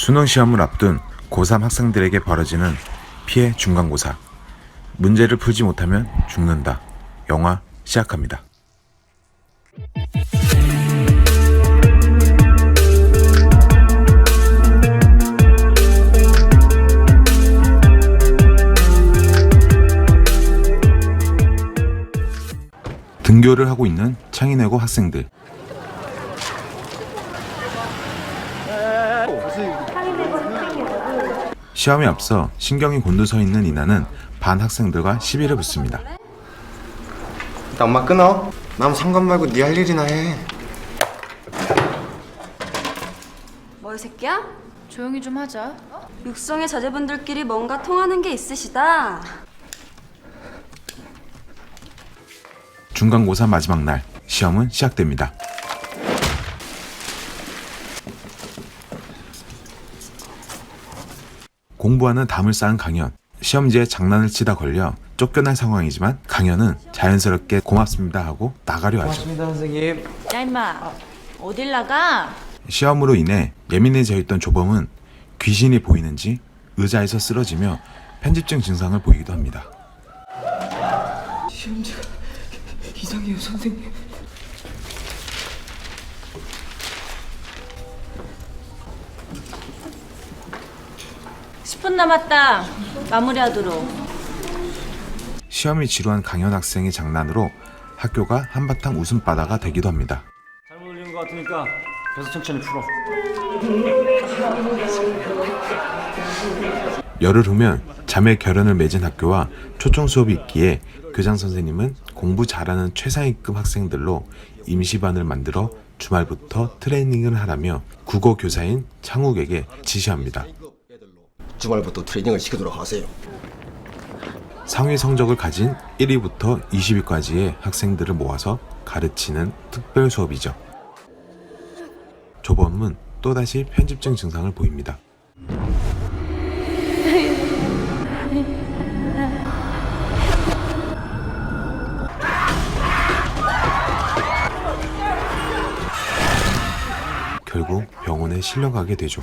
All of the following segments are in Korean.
수능 시험을 앞둔 고3 학생들에게 벌어지는 피해 중간고사. 문제를 풀지 못하면 죽는다. 영화 시작합니다. 등교를 하고 있는 창의내고 학생들. 시험에 앞서 신경이 곤두서 있는 이나는 반 학생들과 시비를 붙습니다. 나 엄마 끊어. 남 상관 말고 네 할 일이나 해. 뭐 이 새끼야? 조용히 좀 하자. 육성의 자제분들끼리 뭔가 통하는 게 있으시다. 중간고사 마지막 날, 시험은 시작됩니다. 공부하는 담을 쌓은 강현. 시험지에 장난을 치다 걸려 쫓겨날 상황이지만 강현은 자연스럽게 고맙습니다 하고 나가려 하죠. 고맙습니다 선생님. 야 임마, 어딜 나가? 시험으로 인해 예민해져 있던 조범은 귀신이 보이는지 의자에서 쓰러지며 편집증 증상을 보이기도 합니다. 시험지가 이상해요 선생님. (10분) 남았다. 마무리하도록. 시험이 지루한 강현 학생의 장난으로 학교가 한바탕 웃음바다가 되기도 합니다. 잘못 올린 것 같으니까 계속 천천히 풀어. 열흘 후면 자매 결연을 맺은 학교와 초청 수업이 있기에 교장 선생님은 공부 잘하는 최상위급 학생들로 임시반을 만들어 주말부터 트레이닝을 하라며 국어 교사인 창욱에게 지시합니다. 주말부터 트레이닝을 시키도록 하세요. 상위 성적을 가진 1위부터 20위까지의 학생들을 모아서 가르치는 특별 수업이죠. 조범은 또다시 편집증 증상을 보입니다. 결국 병원에 실려가게 되죠.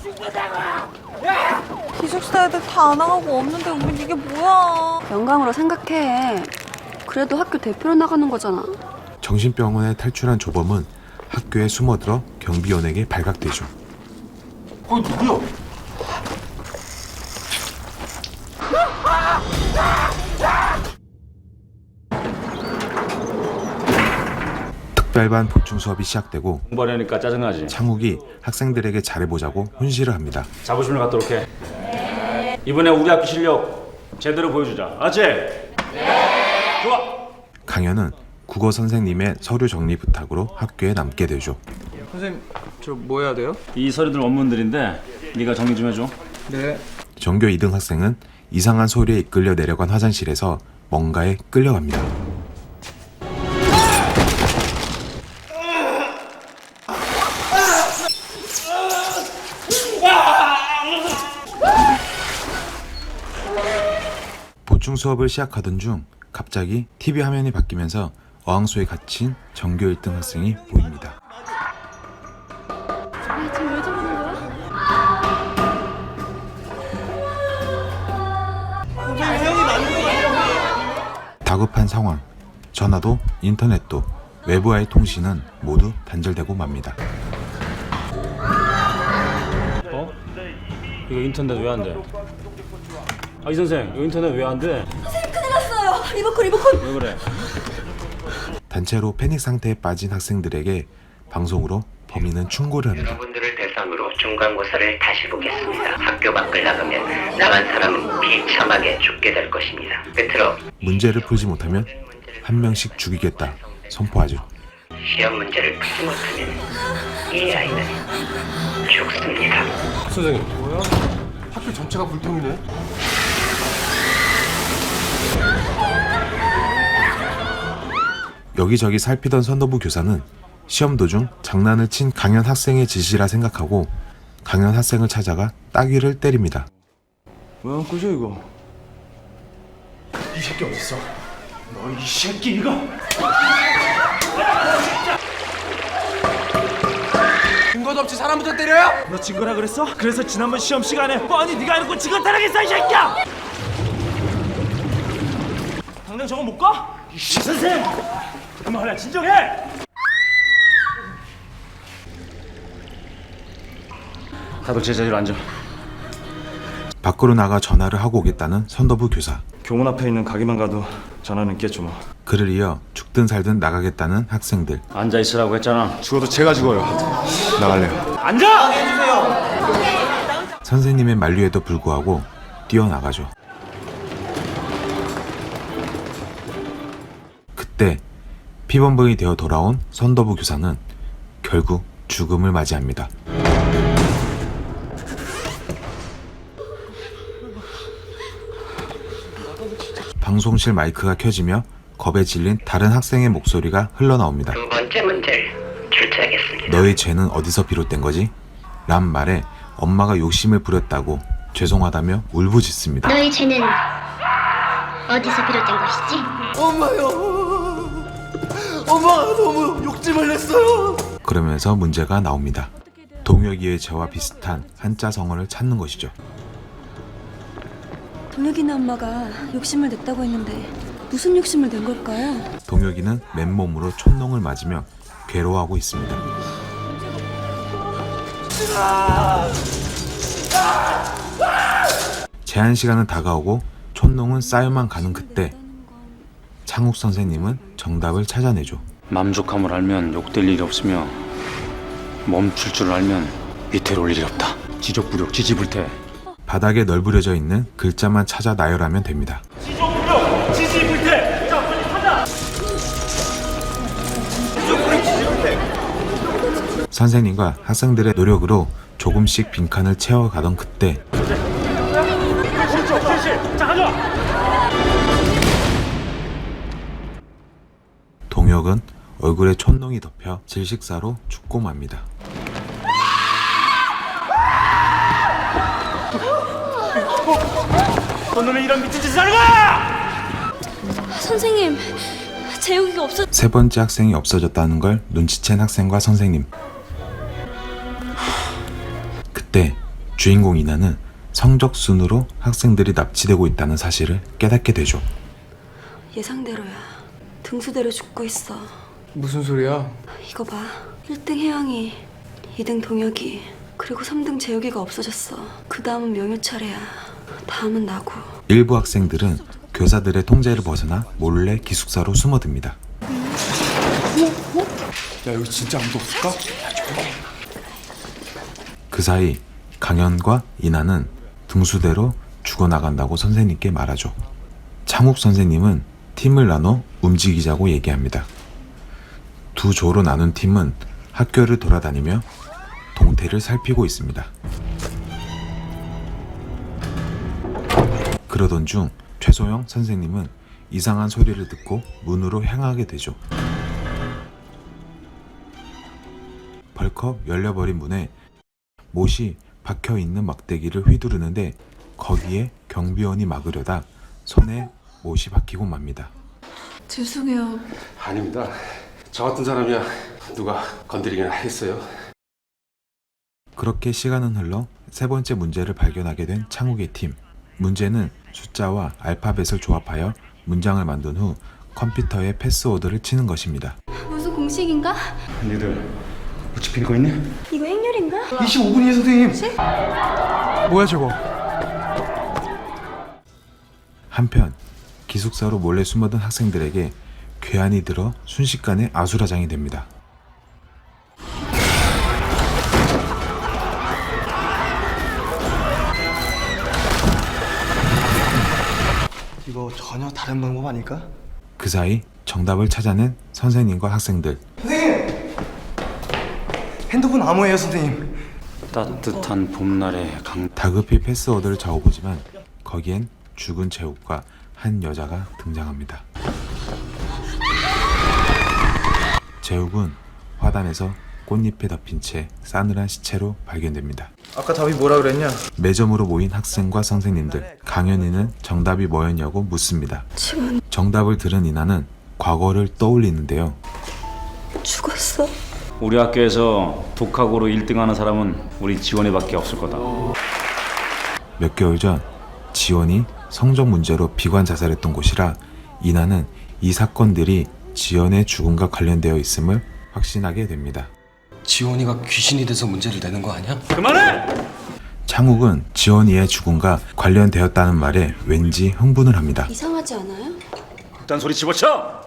기숙사 애들 다 안 나가고 없는데 우린 이게 뭐야? 영광으로 생각해. 그래도 학교 대표로 나가는 거잖아. 정신병원에 탈출한 조범은 학교에 숨어들어 경비원에게 발각되죠. 거기 누구야? 특별반 보충 수업이 시작되고 공부하려니까 짜증나지. 창욱이 학생들에게 잘해보자고 훈시를 합니다. 자부심을 갖도록 해. 이번에 우리 학교 실력 제대로 보여주자. 알았지? 네. 좋아. 강현은 국어 선생님의 서류 정리 부탁으로 학교에 남게 되죠. 선생님 저 뭐 해야 돼요? 이 서류들 원문들인데 네가 정리 좀 해줘. 네. 전교 2등 학생은 이상한 소리에 이끌려 내려간 화장실에서 뭔가에 끌려갑니다. 보충 수업을 시작하던 중 갑자기 TV 화면이 바뀌면서 어항소에 갇힌 전교 1등 학생이 보입니다. 지금 왜 저러는 거야? 다급한 상황. 전화도 인터넷도 외부와의 통신은 모두 단절되고 맙니다. 어? 이거 인터넷 왜 안 돼? 아, 이 선생, 이거 인터넷 왜 안 돼? 큰일 났어요. 리모컨. 왜 그래? 단체로 패닉 상태에 빠진 학생들에게 방송으로 범인은 충고를 합니다. 여러분들을 대상으로 중간고사를 다시 보겠습니다. 학교 밖을 나가면 나간 사람은 비참하게 죽게 될 것입니다. 끝으로 문제를 풀지 못하면 한 명씩 죽이겠다 선포하죠. 시험 문제를 풀지 못하면 이 아이는 죽습니다. 선생님 뭐야? 학교 전체가 불통이네. 여기저기 살피던 선도부 교사는 시험 도중 장난을 친 강현 학생의 지시라 생각하고 강현 학생을 찾아가 따귀를 때립니다. 왜 안 꺼져 이거? 이 새끼 어딨어? 너 이 새끼 이거! 증거도 없이 사람부터 때려요? 너 증거라 그랬어? 그래서 지난번 시험 시간에 뻔히 네가 해놓고 증거 타락했어 이 새끼야! 당장 저거 못 가? 이 선생! 그만해 진정해! 다들 제자리로 앉아. 밖으로 나가 전화를 하고 오겠다는 선더부 교사. 교문 앞에 있는 가게만 가도 전화는 있겠죠 뭐. 그를 이어 죽든 살든 나가겠다는 학생들. 앉아 있으라고 했잖아. 죽어도 제가 죽어요. 나갈래요. 앉아! 선생님의 만류에도 불구하고 뛰어나가죠. 그때 피범벅이 되어 돌아온 선더부 교사는 결국 죽음을 맞이합니다. 방송실 마이크가 켜지며 겁에 질린 다른 학생의 목소리가 흘러나옵니다. 두 번째 문제를 출제하겠습니다. 너의 죄는 어디서 비롯된 거지? 란 말에 엄마가 욕심을 부렸다고 죄송하다며 울부짖습니다. 너의 죄는 어디서 비롯된 것이지? 엄마요. 엄마가 너무 욕심을 냈어요. 그러면서 문제가 나옵니다. 동혁이의 죄와 비슷한 한자 성어를 찾는 것이죠. 동혁이네 엄마가 욕심을 냈다고 했는데 무슨 욕심을 낸 걸까요? 동혁이는 맨몸으로 촌농을 맞으며 괴로워하고 있습니다. 제한 시간은 다가오고 촌농은 쌓여만 가는 그때 창욱 선생님은 정답을 찾아내죠. 만족함을 알면 욕될 일이 없으며 멈출 줄 알면 위태로울 일이 없다. 지적부력 지지불태. 바닥에 널브러져 있는 글자만 찾아 나열하면 됩니다. 지적부력 지지불태. 자 빨리 찾아. 선생님과 학생들의 노력으로 조금씩 빈칸을 채워가던 그때 자 가져와. 동혁은 얼굴에 촌농이 덮여 질식사로 죽고 맙니다. 너는 이런 미친 짓을 하는 거야! 선생님, 재욱이가 없어. 세 번째 학생이 없어졌다는 걸 눈치챈 학생과 선생님. 그때 주인공 이나는 성적 순으로 학생들이 납치되고 있다는 사실을 깨닫게 되죠. 예상대로야. 등수대로 죽고 있어. 무슨 소리야? 이거 봐. 1등 혜영이, 2등 동혁이, 그리고 3등 재욱이가 없어졌어. 그 다음은 명효 차례야. 다음은 나고. 일부 학생들은 교사들의 통제를 벗어나 몰래 기숙사로 숨어듭니다. 야 여기 진짜 아무도 없을까? 그 사이 강현과 이나는 등수대로 죽어나간다고 선생님께 말하죠. 창욱 선생님은 팀을 나눠 움직이자고 얘기합니다. 두 조로 나눈 팀은 학교를 돌아다니며 동태를 살피고 있습니다. 그러던 중 최소영 선생님은 이상한 소리를 듣고 문으로 향하게 되죠. 벌컥 열려버린 문에 못이 박혀있는 막대기를 휘두르는데 거기에 경비원이 막으려다 손에 못이 박히고 맙니다. 죄송해요. 아닙니다. 저 같은 사람이야 누가 건드리긴 했어요. 그렇게 시간은 흘러 세 번째 문제를 발견하게 된 창욱의 팀. 문제는 숫자와 알파벳을 조합하여 문장을 만든 후 컴퓨터에 패스워드를 치는 것입니다. 무슨 공식인가? 니들 뭐 집힌 거 있니? 이거 행렬인가? 25분이에요 선생님. 뭐야 저거? 한편 기숙사로 몰래 숨어든 학생들에게 괴한이 들어 순식간에 아수라장이 됩니다. 이거 전혀 다른 방법 아닐까? 그 사이 정답을 찾아낸 선생님과 학생들. 선생님! 핸드폰 암호예요 선생님. 따뜻한 봄날의 강. 다급히 패스워드를 적어보지만 거기엔 죽은 재욱과 한 여자가 등장합니다. 재욱은 화단에서 꽃잎에 덮인 채 싸늘한 시체로 발견됩니다. 아까 답이 뭐라 그랬냐? 매점으로 모인 학생과 선생님들. 강현이는 정답이 뭐였냐고 묻습니다. 지금 정답을 들은 이나는 과거를 떠올리는데요. 죽었어. 우리 학교에서 독학으로 1등하는 사람은 우리 지원이밖에 없을 거다. 몇 개월 전 지원이 성적 문제로 비관 자살했던 곳이라 이나는 이 사건들이 지연의 죽음과 관련되어 있음을 확신하게 됩니다. 지원이가 귀신이 돼서 문제를 내는 거 아니야? 창욱은 지원이의 죽음과 관련되었다는 말에 왠지 흥분을 합니다. 이상하지 않아요? 일단 소리 집어쳐!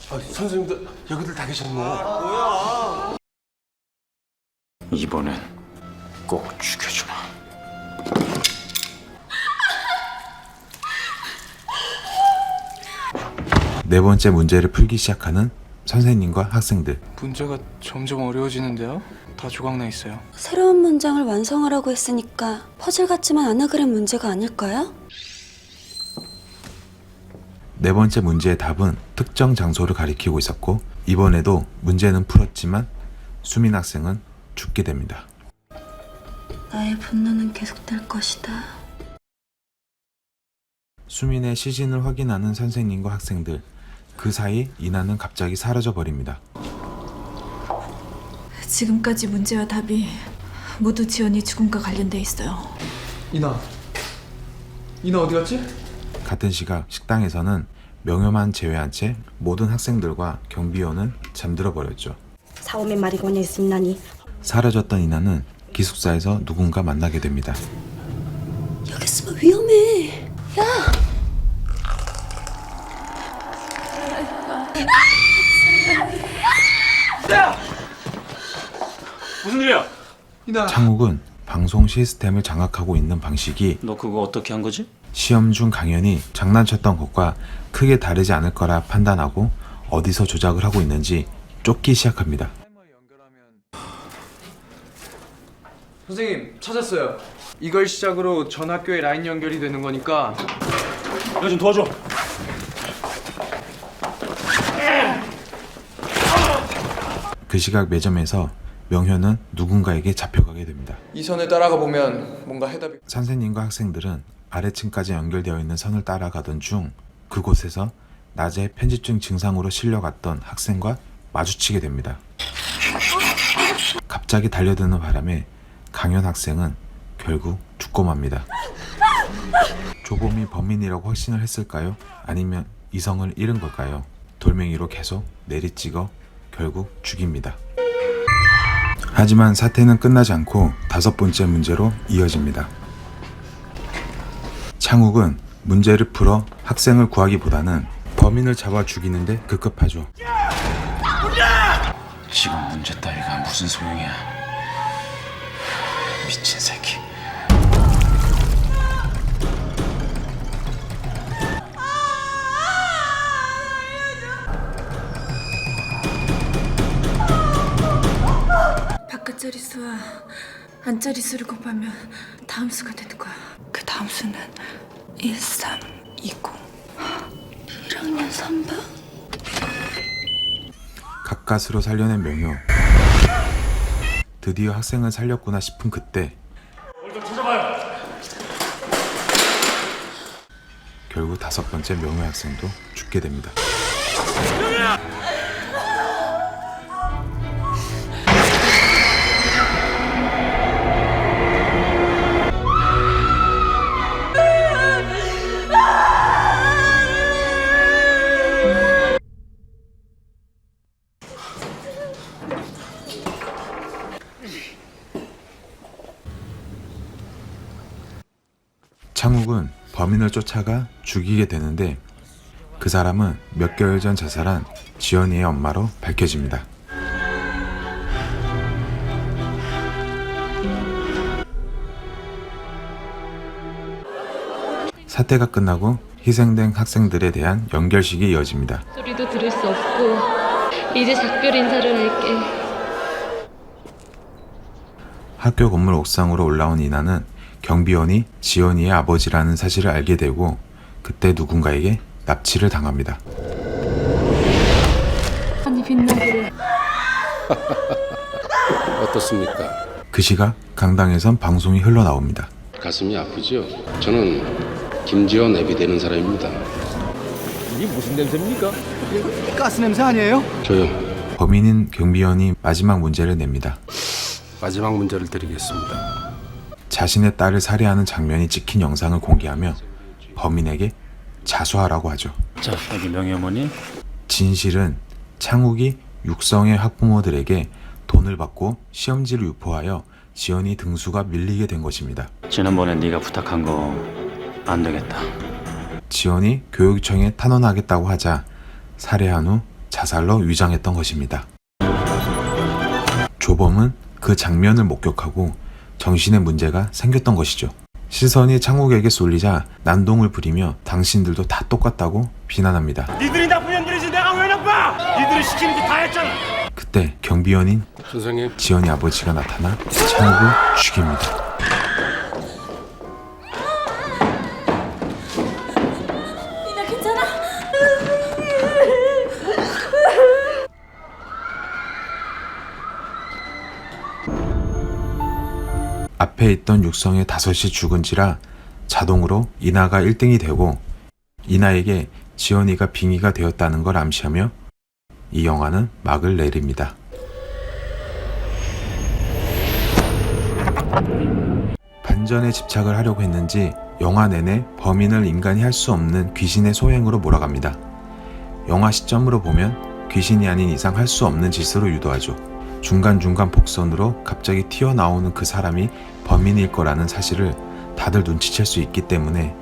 아, 선생님들 여기들 다 계셨네. 이번엔 꼭 죽여주마. 네 번째 문제를 풀기 시작하는 선생님과 학생들. 문제가 점점 어려워지는데요? 다 조각나 있어요. 새로운 문장을 완성하라고 했으니까 퍼즐 같지만 아나그램 문제가 아닐까요? 네 번째 문제의 답은 특정 장소를 가리키고 있었고 이번에도 문제는 풀었지만 수민 학생은 죽게 됩니다. 나의 분노는 계속될 것이다. 수민의 시신을 확인하는 선생님과 학생들. 그 사이 이나는 갑자기 사라져 버립니다. 지금까지 문제와 답이 모두 지연이 죽음과 관련돼 있어요. 이나 어디 갔지? 같은 시각 식당에서는 명효만 제외한 채 모든 학생들과 경비원은 잠들어 버렸죠. 사오면 마리고냐 있나니? 사라졌던 이나는 기숙사에서 누군가 만나게 됩니다. 여기 있으면 위험해. 야! 무슨 일이야? 이나. 창욱은 방송 시스템을 장악하고 있는 방식이 너 그거 어떻게 한 거지? 시험 중 강연이 장난쳤던 것과 크게 다르지 않을 거라 판단하고 어디서 조작을 하고 있는지 쫓기 시작합니다. 선생님 찾았어요. 이걸 시작으로 전 학교에 라인 연결이 되는 거니까 야, 좀 도와줘. 그 시각 매점에서 명효는 누군가에게 잡혀가게 됩니다. 이 선을 따라가 보면 뭔가 해답이. 선생님과 학생들은 아래층까지 연결되어 있는 선을 따라가던 중 그곳에서 낮에 편집증 증상으로 실려갔던 학생과 마주치게 됩니다. 갑자기 달려드는 바람에 강현 학생은 결국 죽고 맙니다. 조범이 범인이라고 확신을 했을까요? 아니면 이성을 잃은 걸까요? 돌멩이로 계속 내리찍어 결국 죽입니다. 하지만 사태는 끝나지 않고 다섯 번째 문제로 이어집니다. 창욱은 문제를 풀어 학생을 구하기보다는 범인을 잡아 죽이는데 급급하죠. 지금 문제 따위가 무슨 소용이야. 미친 새끼. 바깥 자릿수와 안 자릿수를 곱하면 다음 수가 되는 거야. 그 다음 수는 1320. 1학년 3반? 가까스로 살려낸 명효. 드디어 학생을 살렸구나 싶은 그때 결국 다섯 번째 명효 학생도 죽게 됩니다. 창욱은 범인을 쫓아가 죽이게 되는데 그 사람은 몇 개월 전 자살한 지연이의 엄마로 밝혀집니다. 사태가 끝나고 희생된 학생들에 대한 연결식이 이어집니다. 소리도 들을 수 없고 이제 작별 인사를 할게. 학교 건물 옥상으로 올라온 이나는 경비원이 지연이의 아버지라는 사실을 알게 되고 그때 누군가에게 납치를 당합니다. 아니 빛나기를. 어떻습니까? 그 시각 강당에선 방송이 흘러나옵니다. 가슴이 아프죠? 저는 김지원 앱이 되는 사람입니다. 이게 무슨 냄새입니까? 가스 냄새 아니에요? 조용. 범인인 경비원이 마지막 문제를 냅니다. 마지막 문제를 드리겠습니다. 자신의 딸을 살해하는 장면이 찍힌 영상을 공개하며 범인에게 자수하라고 하죠. 자, 여기 명예어머니. 진실은 창욱이 육성의 학부모들에게 돈을 받고 시험지를 유포하여 지연이 등수가 밀리게 된 것입니다. 지난번에 네가 부탁한 거 안 되겠다. 지연이 교육청에 탄원하겠다고 하자 살해한 후 자살로 위장했던 것입니다. 조범은 그 장면을 목격하고 정신에 문제가 생겼던 것이죠. 시선이 창욱에게 쏠리자 난동을 부리며 당신들도 다 똑같다고 비난합니다. 니들이 나쁜 년들이지 내가 왜 나빠? 니들이 시키는 게 다 했잖아. 그때 경비원인 선생님. 지연이 아버지가 나타나 창욱을 죽입니다. 이나 괜찮아? 앞에 있던 육성의 5이 죽은지라 자동으로 이나가 1등이 되고 이나에게 지연이가 빙의가 되었다는 걸 암시하며 이 영화는 막을 내립니다. 반전에 집착을 하려고 했는지 영화 내내 범인을 인간이 할 수 없는 귀신의 소행으로 몰아갑니다. 영화 시점으로 보면 귀신이 아닌 이상 할 수 없는 짓으로 유도하죠. 중간중간 복선으로 갑자기 튀어나오는 그 사람이 범인일 거라는 사실을 다들 눈치챌 수 있기 때문에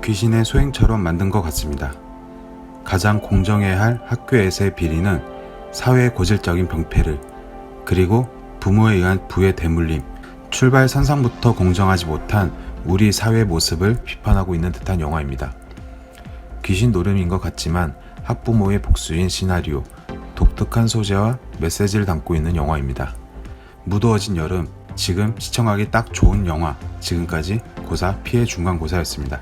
귀신의 소행처럼 만든 것 같습니다. 가장 공정해야 할 학교에서의 비리는 사회의 고질적인 병폐를, 그리고 부모에 의한 부의 대물림, 출발 선상부터 공정하지 못한 우리 사회의 모습을 비판하고 있는 듯한 영화입니다. 귀신 노름인 것 같지만 학부모의 복수인 시나리오, 독특한 소재와 메시지를 담고 있는 영화입니다. 무더워진 여름, 지금 시청하기 딱 좋은 영화. 지금까지 고사 피해 중간고사였습니다.